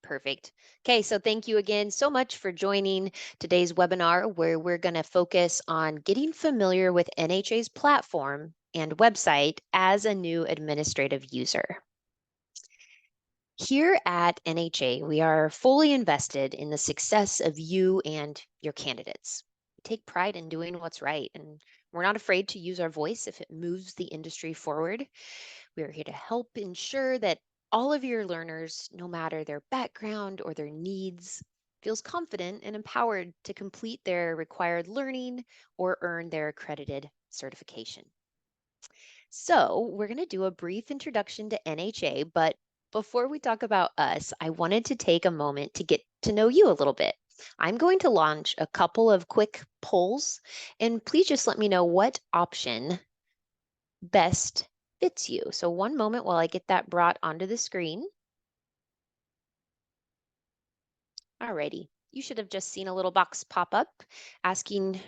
Perfect. Okay, so thank you again so much for joining today's webinar where we're going to focus on getting familiar with NHA's platform and website as a new administrative user. Here at NHA, we are fully invested in the success of you and your candidates. We take pride in doing what's right, and we're not afraid to use our voice if it moves the industry forward. We are here to help ensure that all of your learners, no matter their background or their needs, feels confident and empowered to complete their required learning or earn their accredited certification. So we're going to do a brief introduction to NHA, but before we talk about us, I wanted to take a moment to get to know you a little bit. I'm going to launch a couple of quick polls, and please just let me know what option best fits you. So one moment while I get that brought onto the screen. Alrighty, you should have just seen a little box pop up asking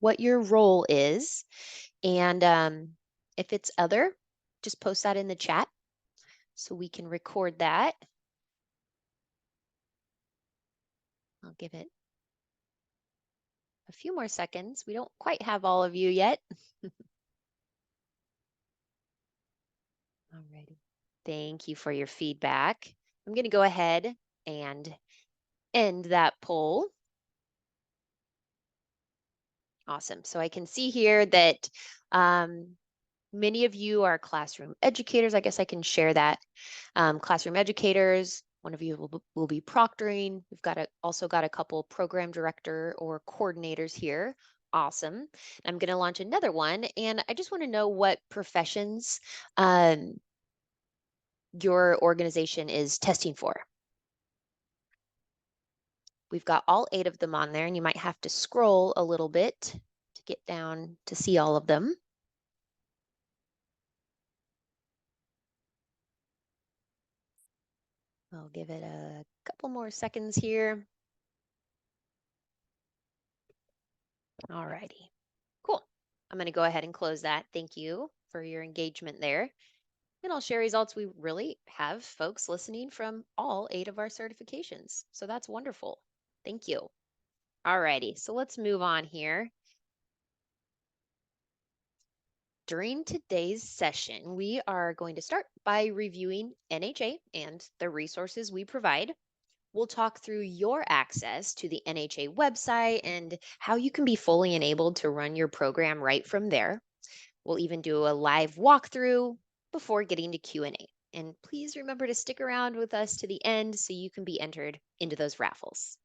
what your role is. And if it's other, just post that in the chat so we can record that. I'll give it a few more seconds. We don't quite have all of you yet. Alrighty. Thank you for your feedback. I'm going to go ahead and end that poll. Awesome. So I can see here that many of you are classroom educators. I guess I can share that. Classroom educators, one of you will be proctoring. We've also got a couple program director or coordinators here. Awesome. I'm going to launch another one. And I just want to know what professions your organization is testing for. We've got all 8 of them on there, and you might have to scroll a little bit to get down to see all of them. I'll give it a couple more seconds here. All righty, cool. I'm going to go ahead and close that. Thank you for your engagement there. And I'll share results. We really have folks listening from all 8 of our certifications. So that's wonderful. Thank you. All righty, so let's move on here. During today's session, we are going to start by reviewing NHA and the resources we provide. We'll talk through your access to the NHA website and how you can be fully enabled to run your program right from there. We'll even do a live walkthrough before getting to Q&A. And please remember to stick around with us to the end so you can be entered into those raffles.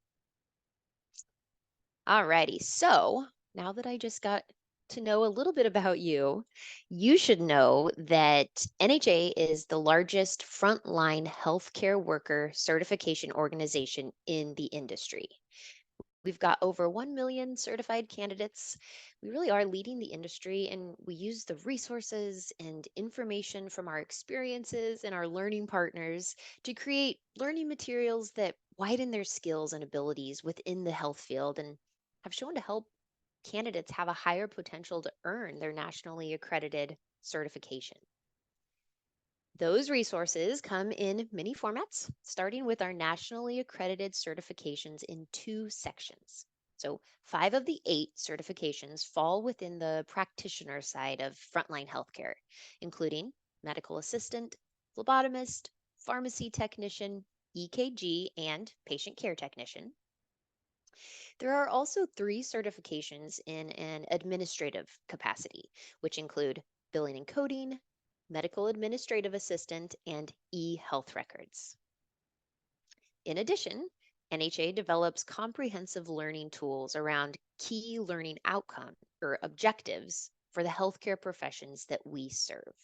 Alrighty, so now that I just got to know a little bit about you, you should know that NHA is the largest frontline healthcare worker certification organization in the industry. We've got over 1 million certified candidates. We really are leading the industry, and we use the resources and information from our experiences and our learning partners to create learning materials that widen their skills and abilities within the health field and have shown to help candidates have a higher potential to earn their nationally accredited certification. Those resources come in many formats, starting with our nationally accredited certifications in 2 sections. So 5 of the 8 certifications fall within the practitioner side of frontline healthcare, including medical assistant, phlebotomist, pharmacy technician, EKG, and patient care technician. There are also 3 certifications in an administrative capacity, which include billing and coding, medical administrative assistant, and e-health records. In addition, NHA develops comprehensive learning tools around key learning outcome or objectives for the healthcare professions that we serve.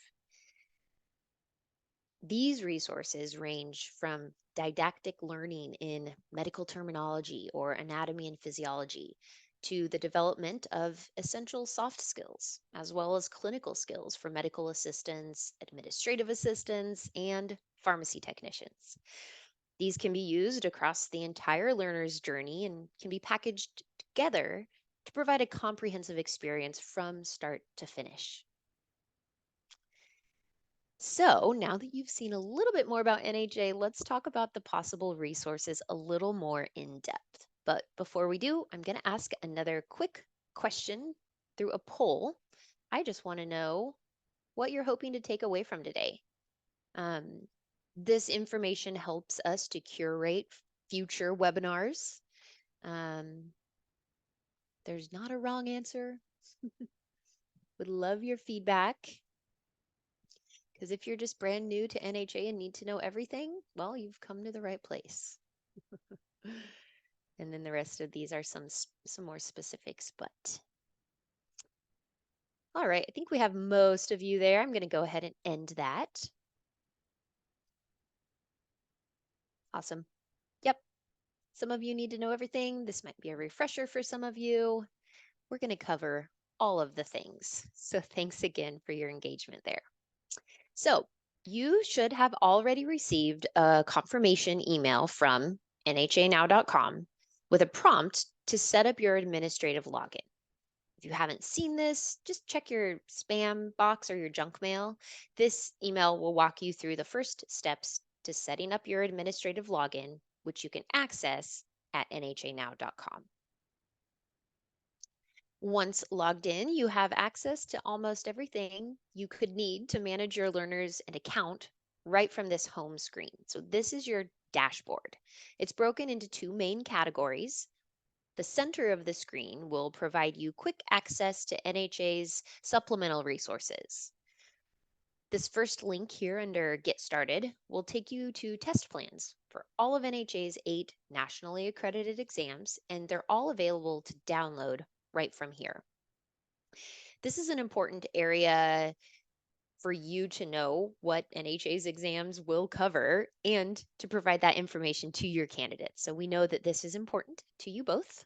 These resources range from didactic learning in medical terminology or anatomy and physiology to the development of essential soft skills, as well as clinical skills for medical assistants, administrative assistants, and pharmacy technicians. These can be used across the entire learner's journey and can be packaged together to provide a comprehensive experience from start to finish. So now that you've seen a little bit more about NHA, let's talk about the possible resources a little more in depth. But before we do, I'm going to ask another quick question through a poll. I just want to know what you're hoping to take away from today. Um, this information helps us to curate future webinars. Um, there's not a wrong answer. Would love your feedback. Because if you're just brand new to NHA and need to know everything, well, you've come to the right place. And then the rest of these are some more specifics, but all right, I think we have most of you there. I'm going to go ahead and end that. Awesome. Yep. Some of you need to know everything. This might be a refresher for some of you. We're going to cover all of the things. So thanks again for your engagement there. So you should have already received a confirmation email from nhanow.com with a prompt to set up your administrative login. If you haven't seen this, just check your spam box or your junk mail. This email will walk you through the first steps to setting up your administrative login, which you can access at nhanow.com. Once logged in, you have access to almost everything you could need to manage your learners and account right from this home screen. So this is your dashboard. It's broken into two main categories. The center of the screen will provide you quick access to NHA's supplemental resources. This first link here under Get Started will take you to test plans for all of NHA's 8 nationally accredited exams, and they're all available to download right from here. This is an important area for you to know what NHA's exams will cover and to provide that information to your candidates. So we know that this is important to you both.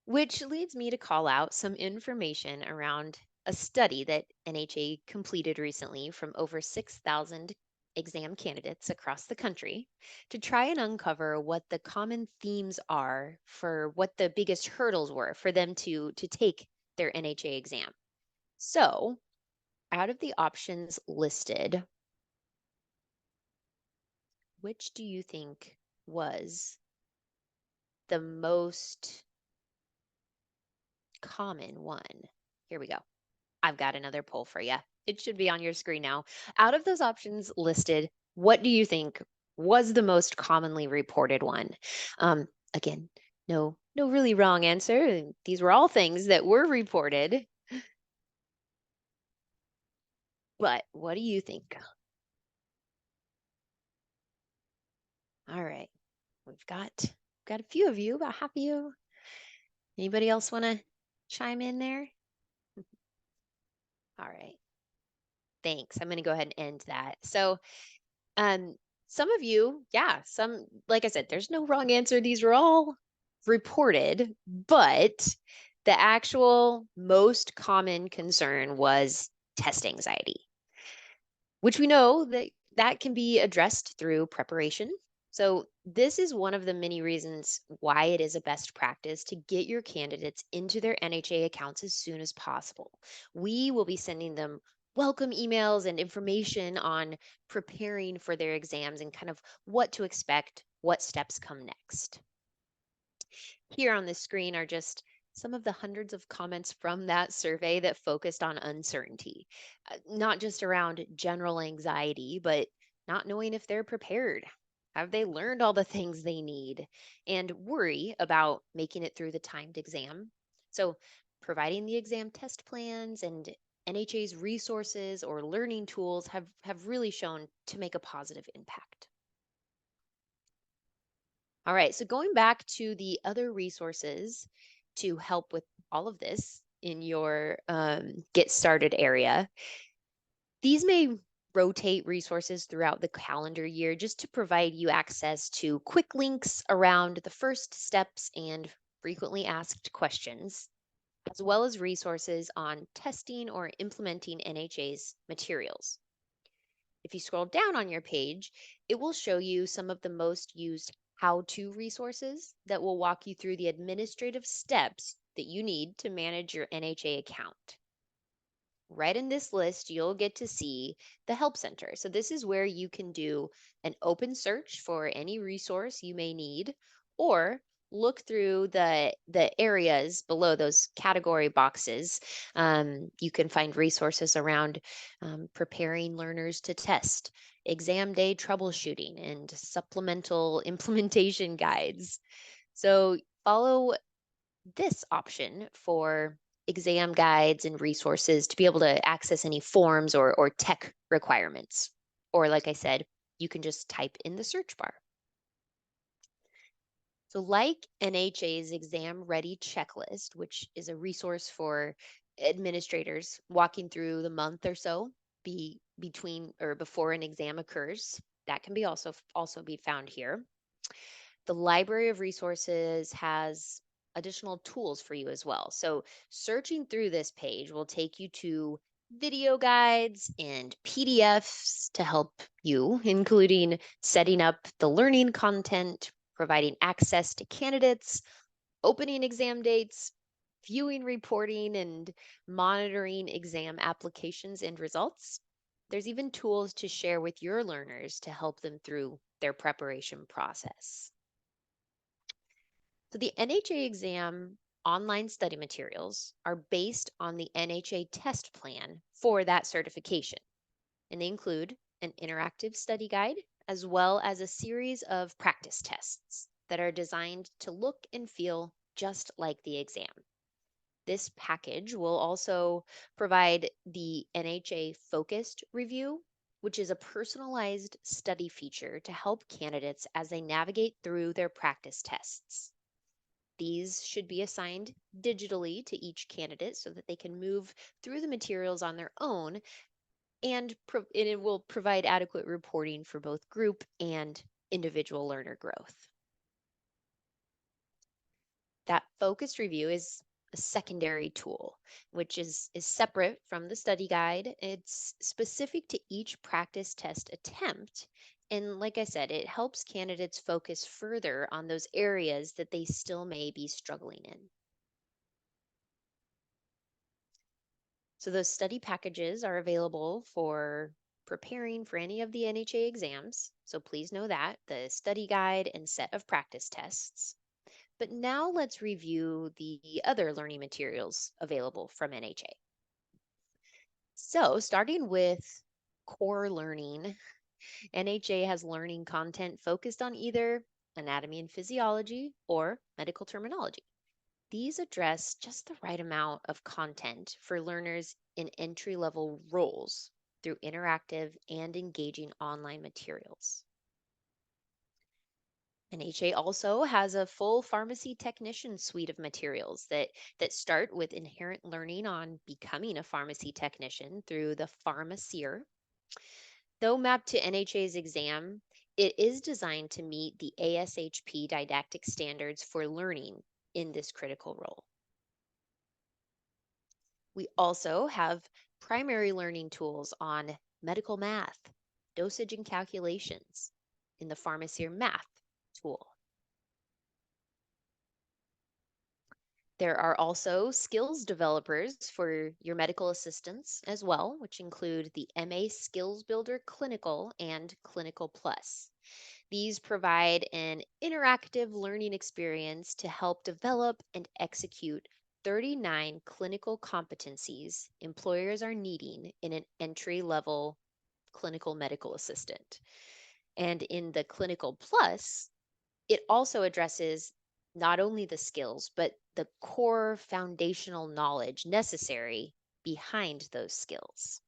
Which leads me to call out some information around a study that NHA completed recently from over 6,000 exam candidates across the country to try and uncover what the common themes are for what the biggest hurdles were for them to take their NHA exam. So, out of the options listed, which do you think was the most common one? Here we go. I've got another poll for you. It should be on your screen now. Out of those options listed, what do you think was the most commonly reported one? Again, no really wrong answer. These were all things that were reported. But what do you think? All right. We've got a few of you, about half of you. Anybody else want to chime in there? All right. Thanks. I'm going to go ahead and end that. So, Um, some of you, yeah, like I said, there's no wrong answer. These are all reported, but the actual most common concern was test anxiety, which we know that can be addressed through preparation. So this is one of the many reasons why it is a best practice to get your candidates into their NHA accounts as soon as possible. We will be sending them welcome emails and information on preparing for their exams and kind of what to expect, what steps come next. Here on this screen are just some of the hundreds of comments from that survey that focused on uncertainty, not just around general anxiety, but not knowing if they're prepared. Have they learned all the things they need? And worry about making it through the timed exam. So, providing the exam test plans and NHA's resources or learning tools have really shown to make a positive impact. All right, so going back to the other resources to help with all of this in your Get Started area, these may rotate resources throughout the calendar year just to provide you access to quick links around the first steps and frequently asked questions, as well as resources on testing or implementing NHA's materials. If you scroll down on your page, it will show you some of the most used how-to resources that will walk you through the administrative steps that you need to manage your NHA account. right in this list, you'll get to see the Help Center. So, this is where you can do an open search for any resource you may need, or look through the areas below those category boxes. You can find resources around preparing learners to test, exam day troubleshooting, and supplemental implementation guides. So, follow this option for exam guides and resources to be able to access any forms or tech requirements. Or, like I said, you can just type in the search bar. So, like NHA's Exam Ready Checklist, which is a resource for administrators walking through the month or so between or before an exam occurs, that can be also be found here. The library of resources has additional tools for you as well. So, searching through this page will take you to video guides and PDFs to help you, including setting up the learning content, providing access to candidates, opening exam dates, viewing reporting, and monitoring exam applications and results. There's even tools to share with your learners to help them through their preparation process. So the NHA exam online study materials are based on the NHA test plan for that certification, and they include an interactive study guide as well as a series of practice tests that are designed to look and feel just like the exam. This package will also provide the NHA focused review, which is a personalized study feature to help candidates as they navigate through their practice tests. These should be assigned digitally to each candidate so that they can move through the materials on their own, and it will provide adequate reporting for both group and individual learner growth. That focused review is a secondary tool, which is separate from the study guide. It's specific to each practice test attempt. And like I said, it helps candidates focus further on those areas that they still may be struggling in. So those study packages are available for preparing for any of the NHA exams. So please know that the study guide and set of practice tests. But now let's review the other learning materials available from NHA. So, starting with core learning, NHA has learning content focused on either anatomy and physiology or medical terminology. These address just the right amount of content for learners in entry level roles through interactive and engaging online materials. NHA also has a full pharmacy technician suite of materials that start with inherent learning on becoming a pharmacy technician through the Pharmaceer. Though mapped to NHA's exam, it is designed to meet the ASHP didactic standards for learning in this critical role. We also have primary learning tools on medical math, dosage and calculations in the Pharmaceer math tool. There are also skills developers for your medical assistants as well, which include the MA Skills Builder Clinical and Clinical Plus. These provide an interactive learning experience to help develop and execute 39 clinical competencies employers are needing in an entry level clinical medical assistant. And in the Clinical Plus, it also addresses not only the skills, but the core foundational knowledge necessary behind those skills.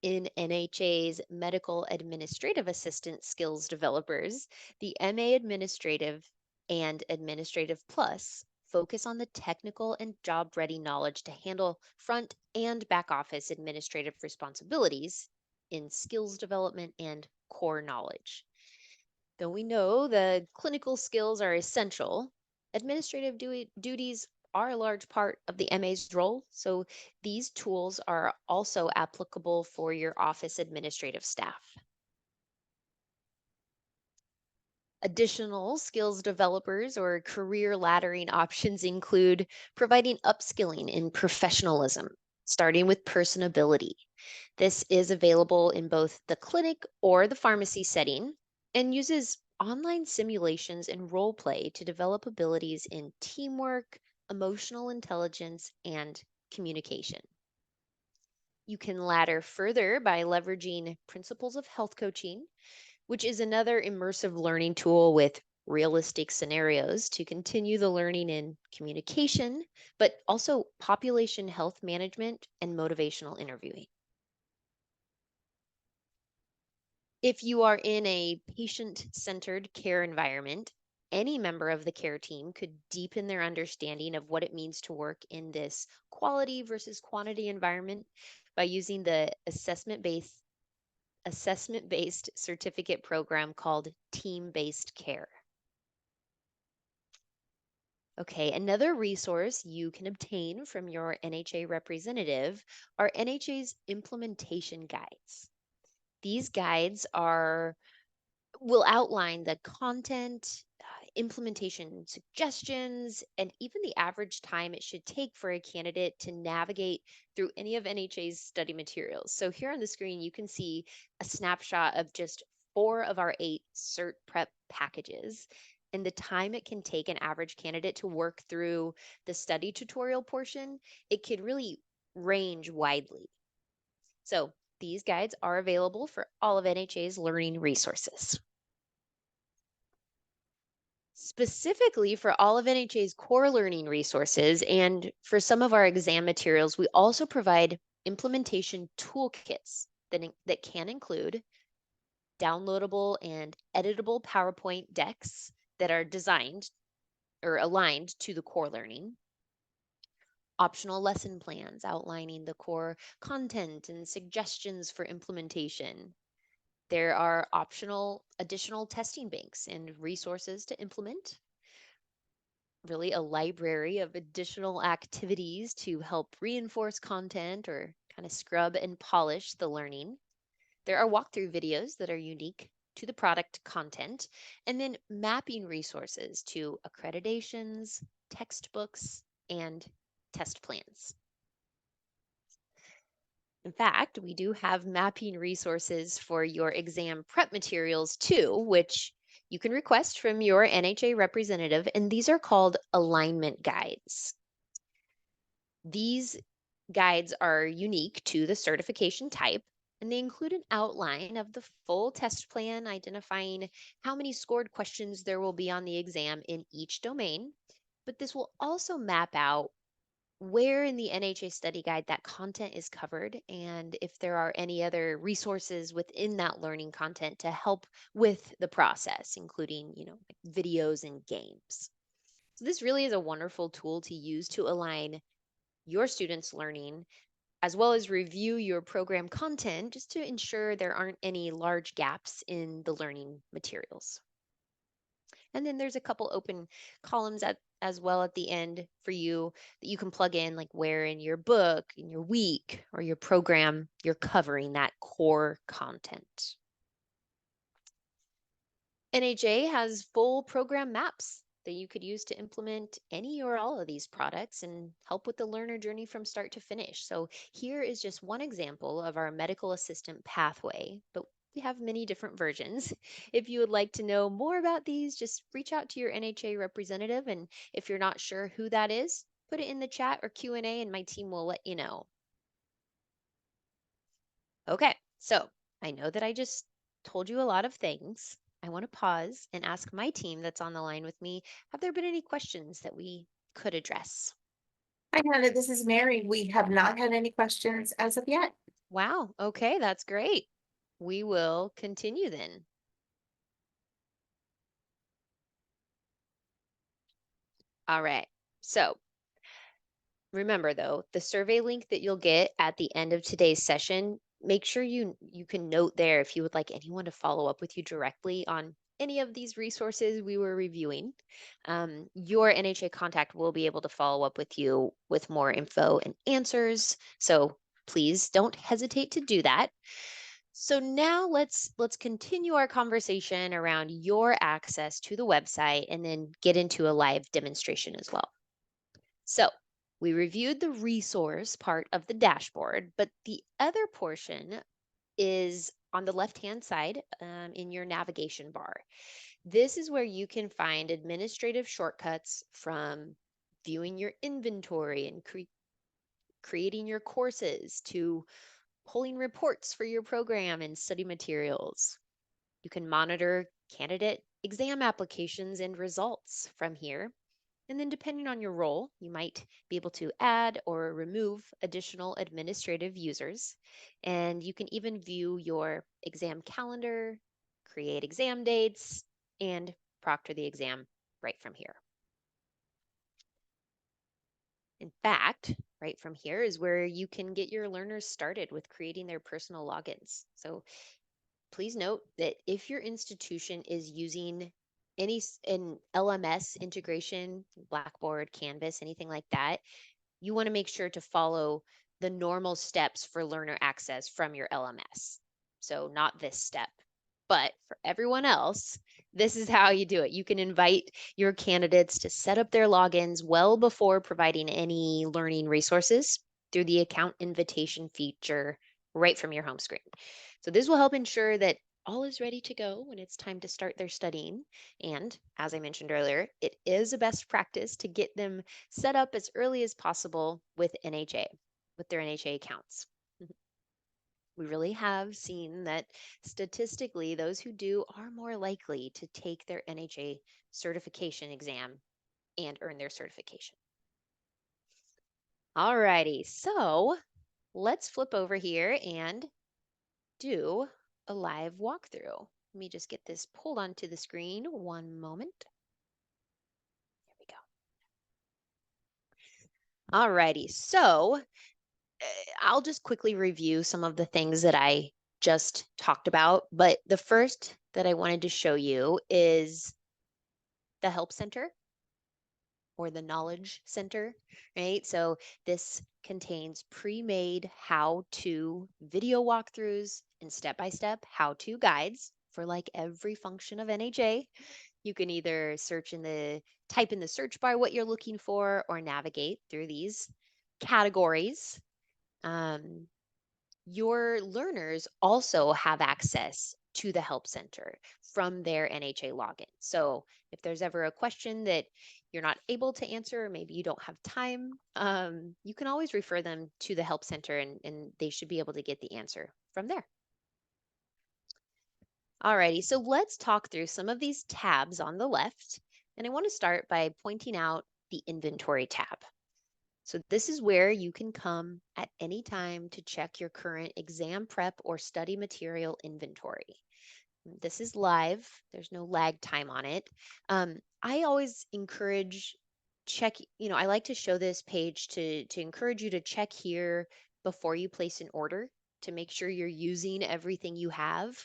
In NHA's Medical Administrative Assistant Skills Developers, the MA Administrative and Administrative Plus focus on the technical and job ready knowledge to handle front and back office administrative responsibilities in skills development and core knowledge. Though we know the clinical skills are essential, administrative duties are a large part of the MA's role. So these tools are also applicable for your office administrative staff. Additional skills developers or career laddering options include providing upskilling in professionalism, starting with personability. This is available in both the clinic or the pharmacy setting and uses online simulations and role play to develop abilities in teamwork, emotional intelligence, and communication. You can ladder further by leveraging principles of health coaching, which is another immersive learning tool with realistic scenarios to continue the learning in communication, but also population health management and motivational interviewing. If you are in a patient centered care environment, any member of the care team could deepen their understanding of what it means to work in this quality versus quantity environment by using the assessment based certificate program called team based care. Okay, another resource you can obtain from your NHA representative are NHA's implementation guides. These guides are will outline the content, implementation suggestions, and even the average time it should take for a candidate to navigate through any of NHA's study materials. So here on the screen, you can see a snapshot of just 4 of our 8 CERT prep packages and the time it can take an average candidate to work through the study tutorial portion. It could really range widely. So these guides are available for all of NHA's learning resources. Specifically for all of NHA's core learning resources and for some of our exam materials, we also provide implementation toolkits that can include downloadable and editable PowerPoint decks that are designed or aligned to the core learning, optional lesson plans outlining the core content and suggestions for implementation. There are optional additional testing banks and resources to implement, really a library of additional activities to help reinforce content or kind of scrub and polish the learning. There are walkthrough videos that are unique to the product content, and then mapping resources to accreditations, textbooks, and test plans. In fact, we do have mapping resources for your exam prep materials too, which you can request from your NHA representative, and these are called alignment guides. These guides are unique to the certification type, and they include an outline of the full test plan, identifying how many scored questions there will be on the exam in each domain. But this will also map out where in the NHA study guide that content is covered and if there are any other resources within that learning content to help with the process, including, like videos and games. So this really is a wonderful tool to use to align your students' learning as well as review your program content just to ensure there aren't any large gaps in the learning materials. And then there's a couple open columns as well at the end for you that you can plug in, like where in your book, in your week, or your program you're covering that core content. NHA has full program maps that you could use to implement any or all of these products and help with the learner journey from start to finish. So here is just one example of our medical assistant pathway, but we have many different versions. If you would like to know more about these, just reach out to your NHA representative. And if you're not sure who that is, put it in the chat or Q&A and my team will let you know. Okay, so I know that I just told you a lot of things. I want to pause and ask my team that's on the line with me, have there been any questions that we could address? Hi, Hannah. This is Mary. We have not had any questions as of yet. Wow, okay, that's great. We will continue then. All right, so remember though, the survey link that you'll get at the end of today's session, make sure you can note there if you would like anyone to follow up with you directly on any of these resources we were reviewing. Your NHA contact will be able to follow up with you with more info and answers. So please don't hesitate to do that. So now let's continue our conversation around your access to the website and then get into a live demonstration as well. So, we reviewed the resource part of the dashboard, but the other portion is on the left-hand side in your navigation bar. This is where you can find administrative shortcuts from viewing your inventory and creating your courses to pulling reports for your program and study materials. You can monitor candidate exam applications and results from here. And then, depending on your role, you might be able to add or remove additional administrative users. And you can even view your exam calendar, create exam dates, and proctor the exam right from here. In fact, right from here is where you can get your learners started with creating their personal logins. So please note that if your institution is using an LMS integration, Blackboard, Canvas, anything like that, you want to make sure to follow the normal steps for learner access from your LMS. So, not this step, but for everyone else, this is how you do it. You can invite your candidates to set up their logins well before providing any learning resources through the account invitation feature right from your home screen. So, this will help ensure that all is ready to go when it's time to start their studying. And as I mentioned earlier, it is a best practice to get them set up as early as possible with NHA, with their NHA accounts. We really have seen that statistically, those who do are more likely to take their NHA certification exam and earn their certification. Alrighty, so let's flip over here and do a live walkthrough. Let me just get this pulled onto the screen. One moment. There we go. Alrighty, so I'll just quickly review some of the things that I just talked about. But the first that I wanted to show you is the Help Center or the Knowledge Center, right? So this contains pre-made how-to video walkthroughs and step-by-step how-to guides for like every function of NHA. You can either type in the search bar what you're looking for or navigate through these categories. Um, your learners also have access to the Help Center from their NHA login. So if there's ever a question that you're not able to answer, or maybe you don't have time, you can always refer them to the Help Center and they should be able to get the answer from there. Alrighty, so let's talk through some of these tabs on the left. And I want to start by pointing out the Inventory tab. So this is where you can come at any time to check your current exam prep or study material inventory. This is live. There's no lag time on it. I always encourage I like to show this page to encourage you to check here before you place an order to make sure you're using everything you have,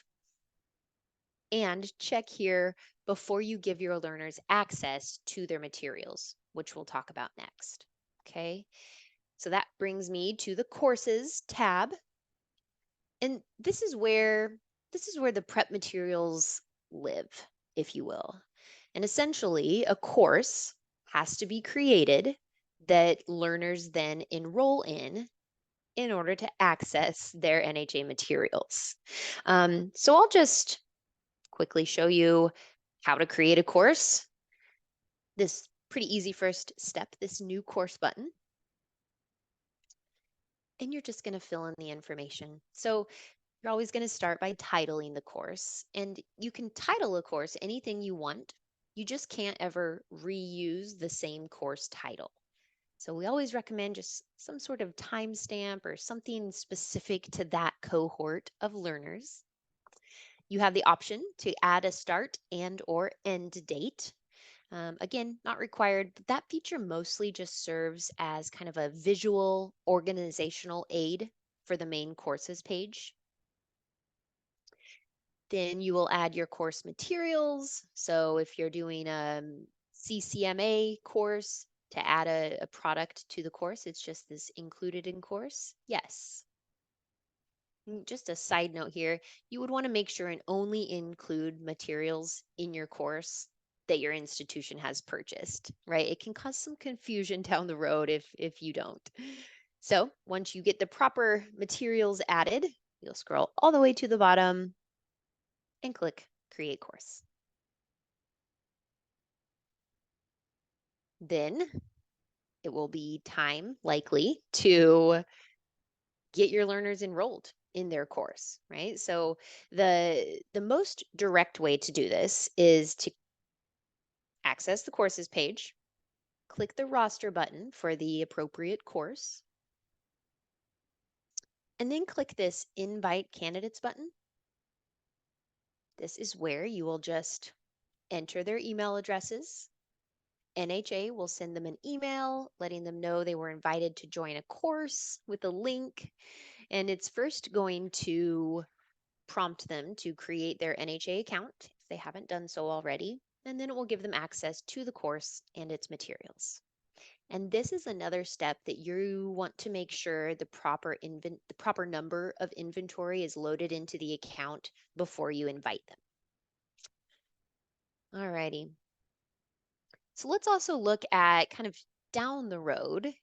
and check here before you give your learners access to their materials, which we'll talk about next. Okay. So that brings me to the courses tab. And this is where the prep materials live, if you will. And essentially, a course has to be created that learners then enroll in order to access their NHA materials. So I'll just quickly show you how to create a course. This pretty easy first step, this new course button. And you're just going to fill in the information. So you're always going to start by titling the course, and you can title a course anything you want. You just can't ever reuse the same course title. So we always recommend just some sort of timestamp or something specific to that cohort of learners. You have the option to add a start and or end date. Again, not required, but that feature mostly just serves as kind of a visual organizational aid for the main courses page. Then you will add your course materials. So if you're doing a CCMA course, to add a product to the course, it's just this included in course. Yes. Just a side note here, you would want to make sure and only include materials in your course that your institution has purchased, right? It can cause some confusion down the road if you don't. So, once you get the proper materials added, you'll scroll all the way to the bottom and click Create Course. Then it will be time likely to get your learners enrolled in their course, right? So the most direct way to do this is to access the courses page, click the roster button for the appropriate course, and then click this invite candidates button. This is where you will just enter their email addresses. NHA will send them an email letting them know they were invited to join a course with a link. And it's first going to prompt them to create their NHA account if they haven't done so already, and then it will give them access to the course and its materials. And this is another step that you want to make sure the proper number of inventory is loaded into the account before you invite them. Alrighty. So let's also look at kind of down the road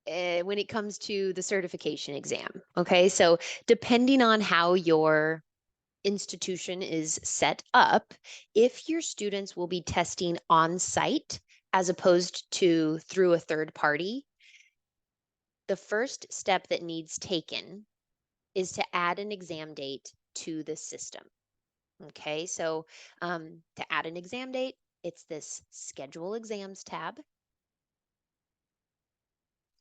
when it comes to the certification exam. Okay, so depending on how your institution is set up, if your students will be testing on site as opposed to through a third party, the first step that needs taken is to add an exam date to the system. Okay, so to add an exam date, it's this Schedule Exams tab.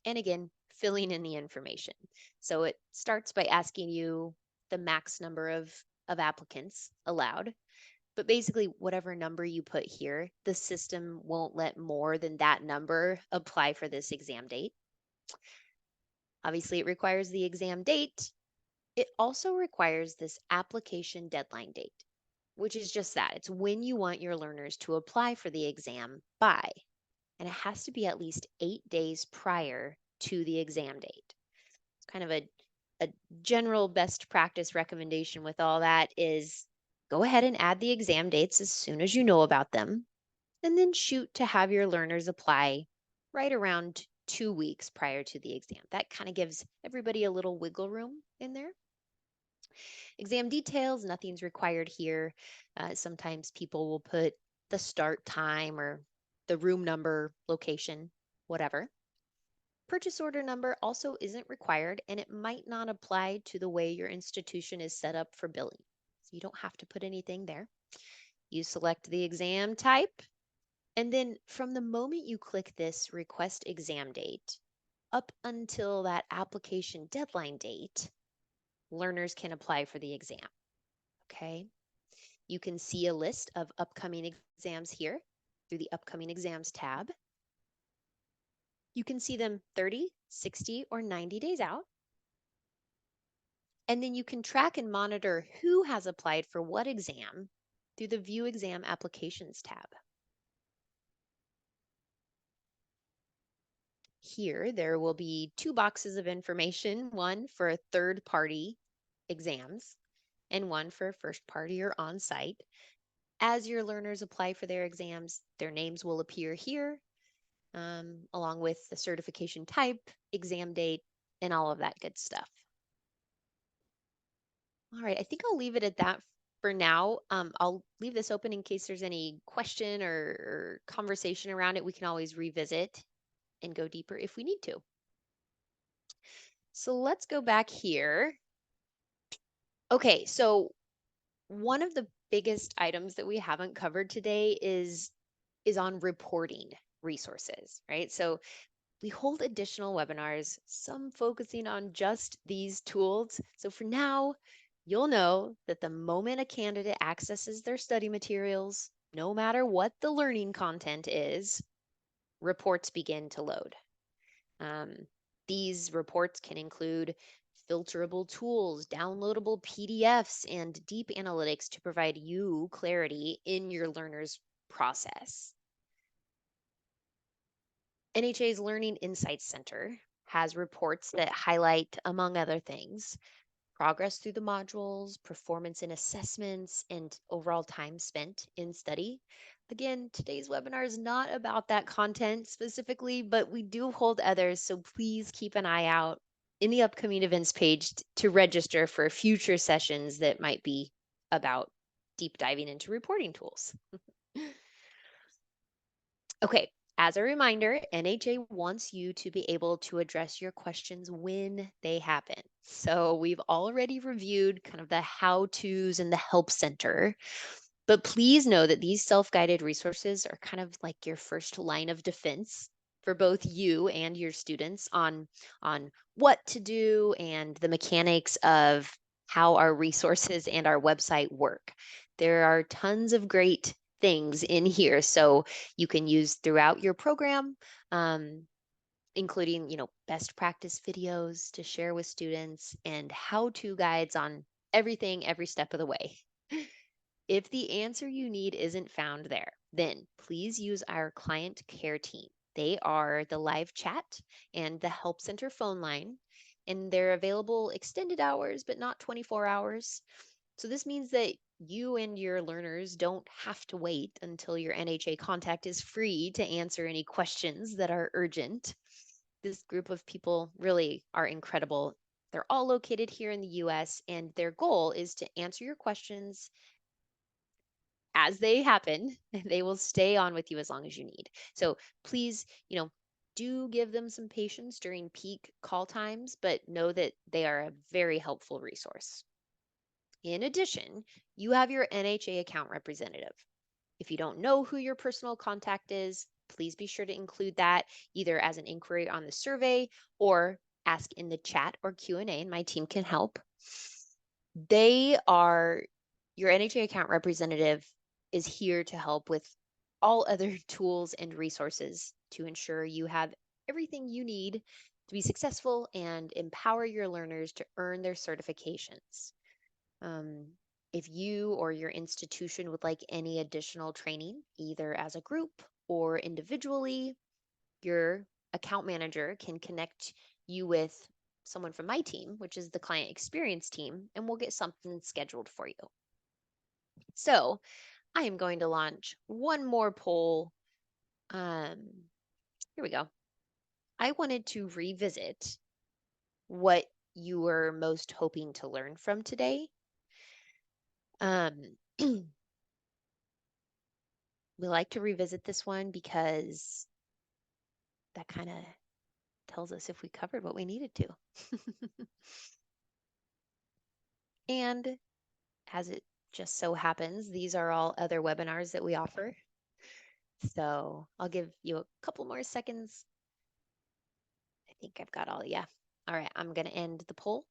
And again, filling in the information. So it starts by asking you the max number of applicants allowed. But basically, whatever number you put here, the system won't let more than that number apply for this exam date. Obviously, it requires the exam date. It also requires this application deadline date, which is just that. It's when you want your learners to apply for the exam by, and it has to be at least 8 days prior to the exam date. It's kind of a general best practice recommendation with all that is go ahead and add the exam dates as soon as you know about them, and then shoot to have your learners apply right around 2 weeks prior to the exam. That kind of gives everybody a little wiggle room in there. Exam details, nothing's required here. Sometimes people will put the start time or the room number, location, whatever. Purchase order number also isn't required, and it might not apply to the way your institution is set up for billing. So you don't have to put anything there. You select the exam type, and then from the moment you click this request exam date up until that application deadline date, learners can apply for the exam. Okay. You can see a list of upcoming exams here through the upcoming exams tab. You can see them 30, 60, or 90 days out. And then you can track and monitor who has applied for what exam through the View Exam Applications tab. Here, there will be two boxes of information, one for third-party exams and one for first-party or on-site. As your learners apply for their exams, their names will appear here, along with the certification type, exam date, and all of that good stuff. All right, I think I'll leave it at that for now. I'll leave this open in case there's any question or conversation around it. We can always revisit and go deeper if we need to. So let's go back here. Okay, so one of the biggest items that we haven't covered today is on reporting resources, right? So we hold additional webinars, some focusing on just these tools. So for now, you'll know that the moment a candidate accesses their study materials, no matter what the learning content is, reports begin to load. These reports can include filterable tools, downloadable PDFs, and deep analytics to provide you clarity in your learner's process. NHA's Learning Insights Center has reports that highlight, among other things, progress through the modules, performance in assessments, and overall time spent in study. Again, today's webinar is not about that content specifically, but we do hold others, so please keep an eye out in the upcoming events page to register for future sessions that might be about deep diving into reporting tools. Okay, as a reminder, NHA wants you to be able to address your questions when they happen. So we've already reviewed kind of the how-tos and the help center, but please know that these self-guided resources are kind of like your first line of defense for both you and your students on what to do and the mechanics of how our resources and our website work. There are tons of great things in here, so you can use throughout your program, including, best practice videos to share with students and how-to guides on everything every step of the way. If the answer you need isn't found there, then please use our client care team. They are the live chat and the help center phone line, and they're available extended hours, but not 24 hours. So this means that you and your learners don't have to wait until your NHA contact is free to answer any questions that are urgent. This group of people really are incredible. They're all located here in the US, and their goal is to answer your questions as they happen. They will stay on with you as long as you need. So please, do give them some patience during peak call times, but know that they are a very helpful resource. In addition, you have your NHA account representative. If you don't know who your personal contact is, please be sure to include that either as an inquiry on the survey or ask in the chat or Q&A, and my team can help. They are your NHA account representative is here to help with all other tools and resources to ensure you have everything you need to be successful and empower your learners to earn their certifications. Um, if you or your institution would like any additional training, either as a group or individually, your account manager can connect you with someone from my team, which is the client experience team, and we'll get something scheduled for you. So I am going to launch one more poll. Here we go. I wanted to revisit what you were most hoping to learn from today. We like to revisit this one because that kind of tells us if we covered what we needed to. And as it just so happens, these are all other webinars that we offer. So I'll give you a couple more seconds. I think I've got all, yeah. All right, I'm going to end the poll.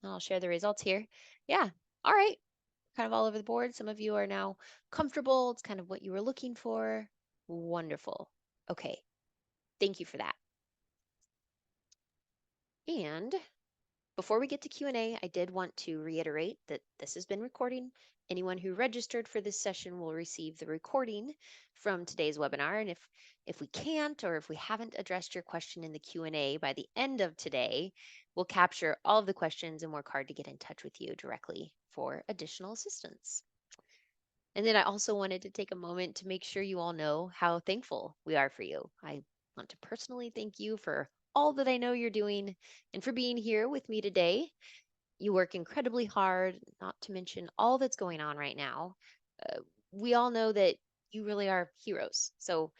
I'll share the results here. Yeah, all right. Kind of all over the board. Some of you are now comfortable. It's kind of what you were looking for. Wonderful. Okay, thank you for that. And before we get to Q&A, I did want to reiterate that this has been recording. Anyone who registered for this session will receive the recording from today's webinar. And if we can't, or if we haven't addressed your question in the Q&A by the end of today, we'll capture all of the questions and work hard to get in touch with you directly for additional assistance. And then I also wanted to take a moment to make sure you all know how thankful we are for you. I want to personally thank you for all that I know you're doing and for being here with me today. You work incredibly hard, not to mention all that's going on right now. We all know that you really are heroes. So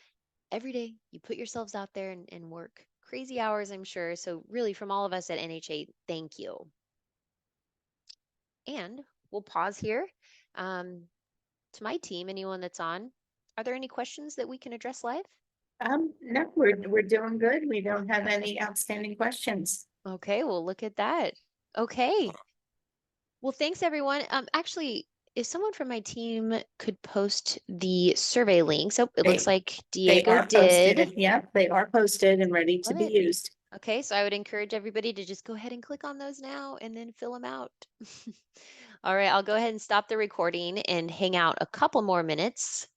every day you put yourselves out there and work crazy hours, I'm sure. So really from all of us at NHA, thank you. And we'll pause here. To my team, anyone that's on, are there any questions that we can address live? No, we're doing good. We don't have any outstanding questions. Okay, well, look at that. Okay. Well, thanks everyone. Actually, if someone from my team could post the survey links. Oh, it looks They like they Diego are posted. did. Yeah, they are posted and ready to Love be it. used. Okay, so I would encourage everybody to just go ahead and click on those now and then fill them out. All right, I'll go ahead and stop the recording and hang out a couple more minutes